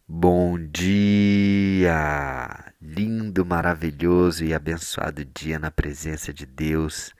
Bom dia! Lindo, maravilhoso e abençoado dia na presença de Deus.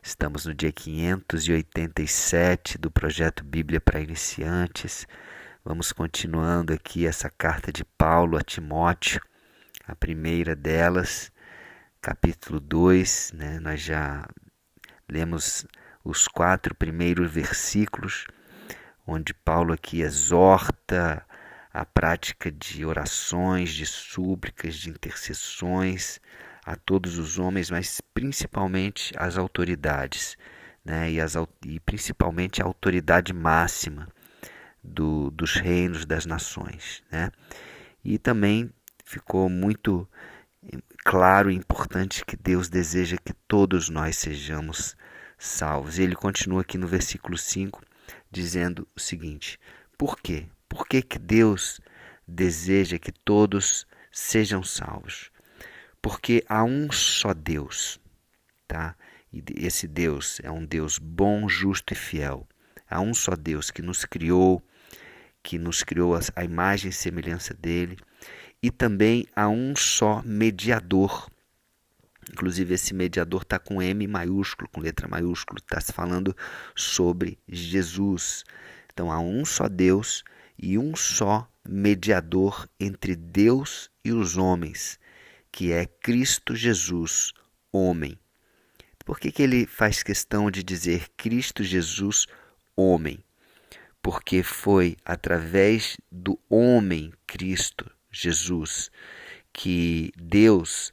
Estamos no dia 587 do projeto Bíblia para Iniciantes. Vamos continuando aqui essa carta de Paulo a Timóteo, a primeira delas, capítulo 2, né? Nós já lemos os 4 primeiros versículos, onde Paulo aqui exorta a prática de orações, de súplicas, de intercessões a todos os homens, mas principalmente às autoridades, né? E principalmente a autoridade máxima dos reinos das nações, né? E também ficou muito claro e importante que Deus deseja que todos nós sejamos salvos. E ele continua aqui no versículo 5, dizendo o seguinte: por quê? Por que que Deus deseja que todos sejam salvos? Porque há um só Deus, tá? E esse Deus é um Deus bom, justo e fiel. Há um só Deus que nos criou a imagem e semelhança dele, e também há um só mediador. Inclusive esse mediador está com M maiúsculo, com letra maiúscula, está se falando sobre Jesus. Então há um só Deus e um só mediador entre Deus e os homens, que é Cristo Jesus, homem. Por que ele faz questão de dizer Cristo Jesus, homem? Porque foi através do homem Cristo Jesus que Deus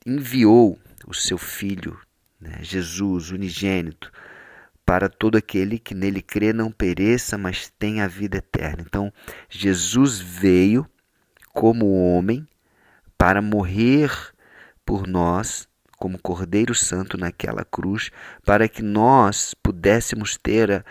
enviou o seu Filho, né, Jesus, unigênito, para todo aquele que nele crê não pereça, mas tenha a vida eterna. Então, Jesus veio como homem para morrer por nós, como Cordeiro Santo naquela cruz, para que nós pudéssemos ter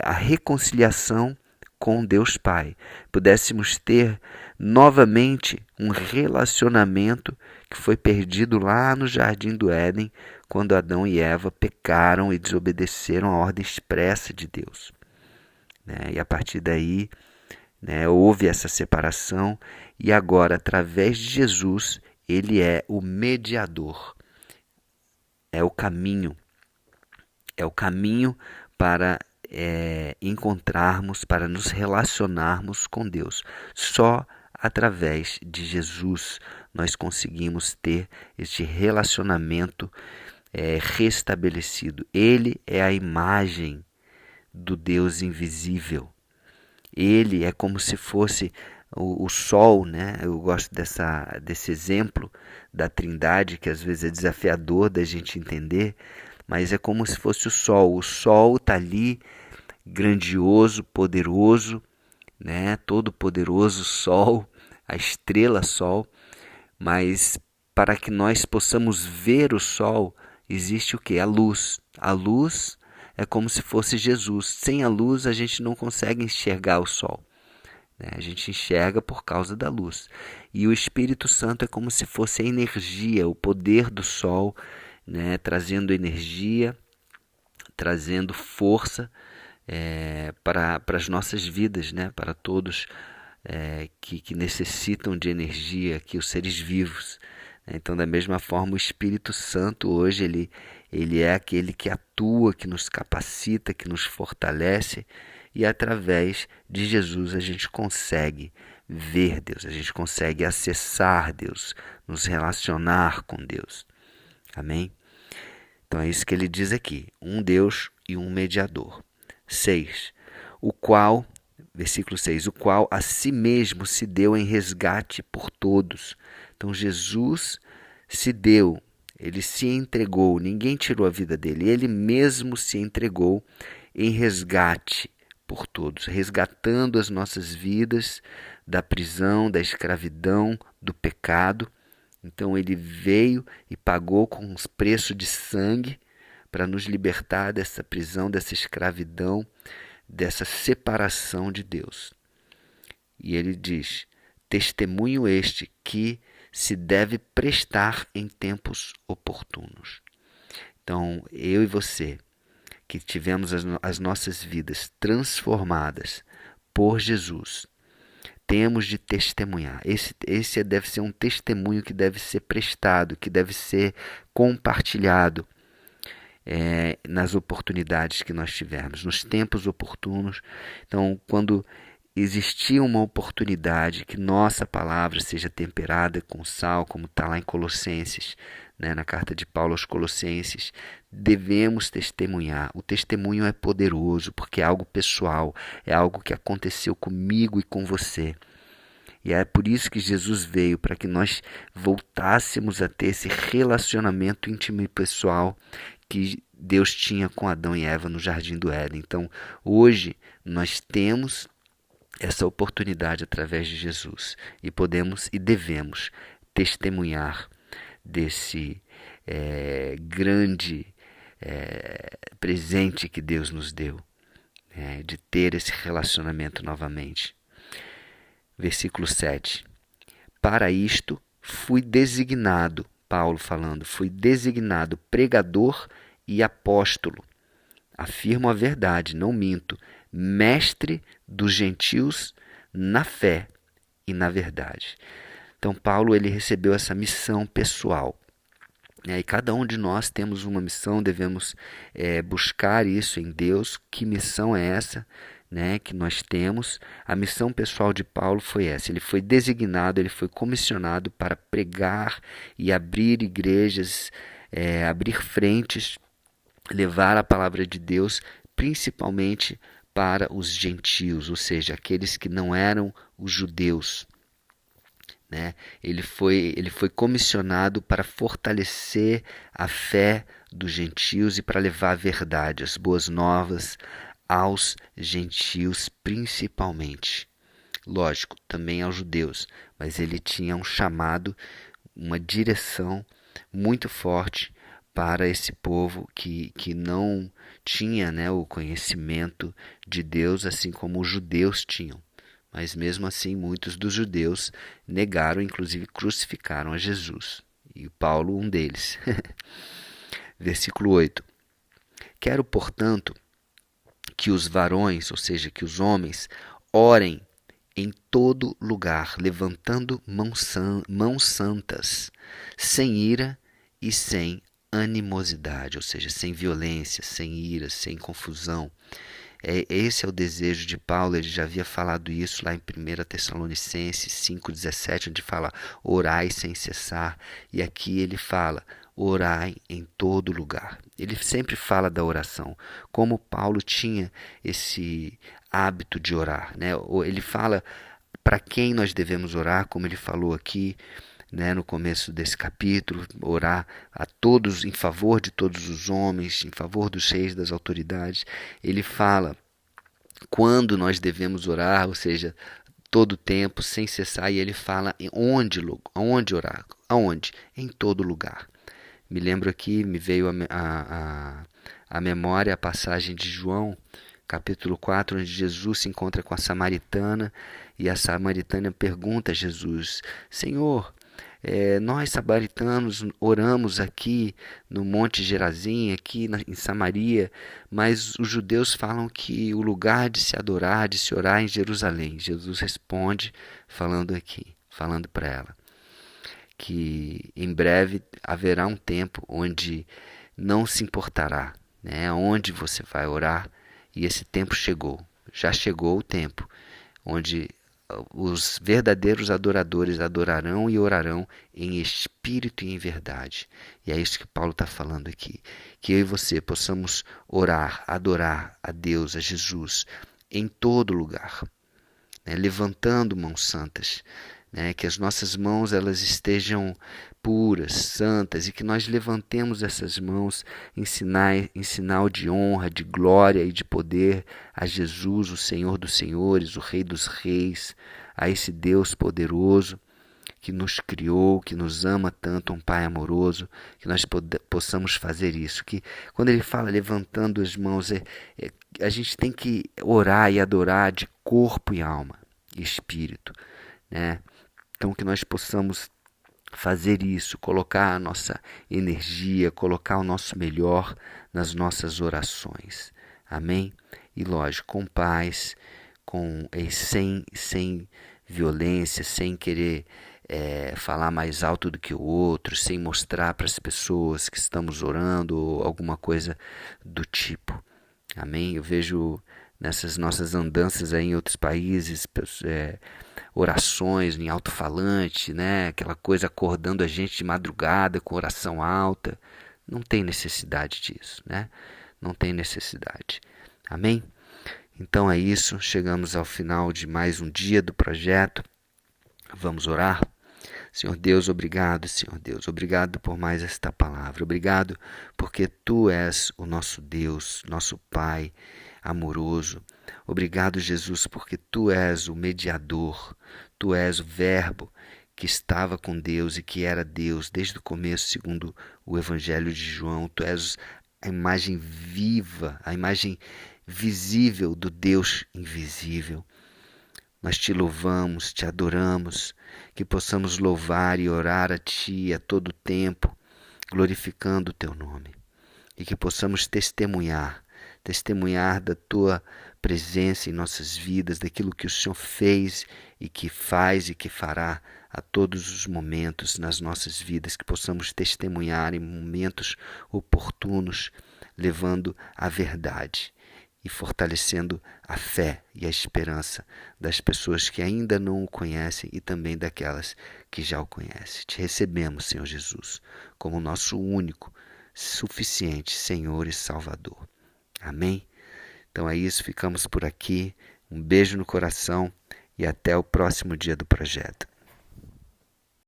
a reconciliação com Deus Pai, pudéssemos ter novamente um relacionamento que foi perdido lá no Jardim do Éden, quando Adão e Eva pecaram e desobedeceram a ordem expressa de Deus, né? E a partir daí, né, houve essa separação, e agora, através de Jesus, ele é o mediador, é o caminho, para encontrarmos, para nos relacionarmos com Deus. Só através de Jesus nós conseguimos ter este relacionamento restabelecido. Ele é a imagem do Deus invisível. Ele é como se fosse o sol, né? Eu gosto desse exemplo da Trindade, que às vezes é desafiador da gente entender, mas é como se fosse o sol. O sol está ali, grandioso, poderoso, né? Todo poderoso sol, a estrela sol, mas para que nós possamos ver o sol, existe o quê? A luz. A luz é como se fosse Jesus. Sem a luz a gente não consegue enxergar o sol, né? A gente enxerga por causa da luz. E o Espírito Santo é como se fosse a energia, o poder do sol, né? Trazendo energia, trazendo força para as nossas vidas, né? Para todos que necessitam de energia, que os seres vivos. Então, da mesma forma, o Espírito Santo hoje ele é aquele que atua, que nos capacita, que nos fortalece, e através de Jesus a gente consegue ver Deus, a gente consegue acessar Deus, nos relacionar com Deus. Amém? Então é isso que ele diz aqui: um Deus e um mediador. 6. O qual, versículo 6, o qual a si mesmo se deu em resgate por todos. Então Jesus se deu, ele se entregou, ninguém tirou a vida dele, ele mesmo se entregou em resgate por todos, resgatando as nossas vidas da prisão, da escravidão, do pecado. Então ele veio e pagou com um preço de sangue para nos libertar dessa prisão, dessa escravidão, dessa separação de Deus. E ele diz: testemunho este que se deve prestar em tempos oportunos. Então, eu e você, que tivemos as nossas vidas transformadas por Jesus. Temos de testemunhar. Esse deve ser um testemunho que deve ser prestado, que deve ser compartilhado nas oportunidades que nós tivermos, nos tempos oportunos. Então, quando existir uma oportunidade que nossa palavra seja temperada com sal, como está lá em Colossenses, né, na carta de Paulo aos Colossenses, devemos testemunhar. O testemunho é poderoso, porque é algo pessoal, é algo que aconteceu comigo e com você. E é por isso que Jesus veio, para que nós voltássemos a ter esse relacionamento íntimo e pessoal que Deus tinha com Adão e Eva no Jardim do Éden. Então, hoje, nós temos essa oportunidade através de Jesus e podemos e devemos testemunhar desse grande presente que Deus nos deu, de ter esse relacionamento novamente. Versículo 7. Para isto fui designado, Paulo falando, fui designado pregador e apóstolo. Afirmo a verdade, não minto, mestre dos gentios na fé e na verdade. Então Paulo ele recebeu essa missão pessoal. E cada um de nós temos uma missão, devemos buscar isso em Deus. Que missão é essa, que nós temos? A missão pessoal de Paulo foi essa. Ele foi designado, ele foi comissionado para pregar e abrir igrejas, abrir frentes, levar a palavra de Deus, principalmente para os gentios, ou seja, aqueles que não eram os judeus. Ele foi comissionado para fortalecer a fé dos gentios e para levar a verdade, as boas novas aos gentios principalmente. Lógico, também aos judeus, mas ele tinha um chamado, uma direção muito forte para esse povo que não tinha o conhecimento de Deus, assim como os judeus tinham. Mas mesmo assim, muitos dos judeus negaram, inclusive crucificaram a Jesus. E Paulo, um deles. Versículo 8. Quero, portanto, que os varões, ou seja, que os homens, orem em todo lugar, levantando mãos santas, sem ira e sem animosidade, ou seja, sem violência, sem ira, sem confusão. Esse é o desejo de Paulo. Ele já havia falado isso lá em 1 Tessalonicenses 5,17, onde fala orai sem cessar, e aqui ele fala orai em todo lugar. Ele sempre fala da oração, como Paulo tinha esse hábito de orar, Ele fala para quem nós devemos orar, como ele falou aqui, no começo desse capítulo, orar a todos, em favor de todos os homens, em favor dos reis, das autoridades. Ele fala quando nós devemos orar, ou seja, todo o tempo, sem cessar, e ele fala onde orar, aonde? Em todo lugar. Me lembro aqui, me veio a memória a passagem de João, capítulo 4, onde Jesus se encontra com a samaritana, e a samaritana pergunta a Jesus, Senhor, nós samaritanos oramos aqui no Monte Gerazim, aqui em Samaria, mas os judeus falam que o lugar de se adorar, de se orar é em Jerusalém. Jesus responde falando para ela, que em breve haverá um tempo onde não se importará, onde você vai orar, e esse tempo chegou, já chegou o tempo, onde os verdadeiros adoradores adorarão e orarão em espírito e em verdade. E é isso que Paulo está falando aqui. Que eu e você possamos orar, adorar a Deus, a Jesus, em todo lugar, levantando mãos santas, que as nossas mãos elas estejam puras, santas, e que nós levantemos essas mãos em sinal de honra, de glória e de poder a Jesus, o Senhor dos senhores, o Rei dos reis, a esse Deus poderoso que nos criou, que nos ama tanto, um Pai amoroso, que nós possamos fazer isso. Que quando ele fala levantando as mãos, a gente tem que orar e adorar de corpo e alma e espírito, Então que nós possamos fazer isso, colocar a nossa energia, colocar o nosso melhor nas nossas orações. Amém? E lógico, com paz, sem violência, sem querer falar mais alto do que o outro, sem mostrar para as pessoas que estamos orando ou alguma coisa do tipo. Amém? Eu vejo nessas nossas andanças aí em outros países, orações em alto-falante, né? Aquela coisa acordando a gente de madrugada com oração alta. Não tem necessidade disso, né? Não tem necessidade. Amém? Então é isso, chegamos ao final de mais um dia do projeto. Vamos orar? Senhor Deus, obrigado, Senhor Deus, obrigado por mais esta palavra. Obrigado porque Tu és o nosso Deus, nosso Pai amoroso. Obrigado, Jesus, porque Tu és o mediador, Tu és o Verbo que estava com Deus e que era Deus desde o começo, segundo o Evangelho de João. Tu és a imagem viva, a imagem visível do Deus invisível. Nós te louvamos, te adoramos, que possamos louvar e orar a Ti a todo tempo, glorificando o Teu nome. E que possamos testemunhar da Tua presença em nossas vidas, daquilo que o Senhor fez e que faz e que fará a todos os momentos nas nossas vidas, que possamos testemunhar em momentos oportunos, levando a verdade e fortalecendo a fé e a esperança das pessoas que ainda não o conhecem e também daquelas que já o conhecem. Te recebemos, Senhor Jesus, como nosso único, suficiente Senhor e Salvador. Amém? Então é isso, ficamos por aqui. Um beijo no coração e até o próximo dia do projeto.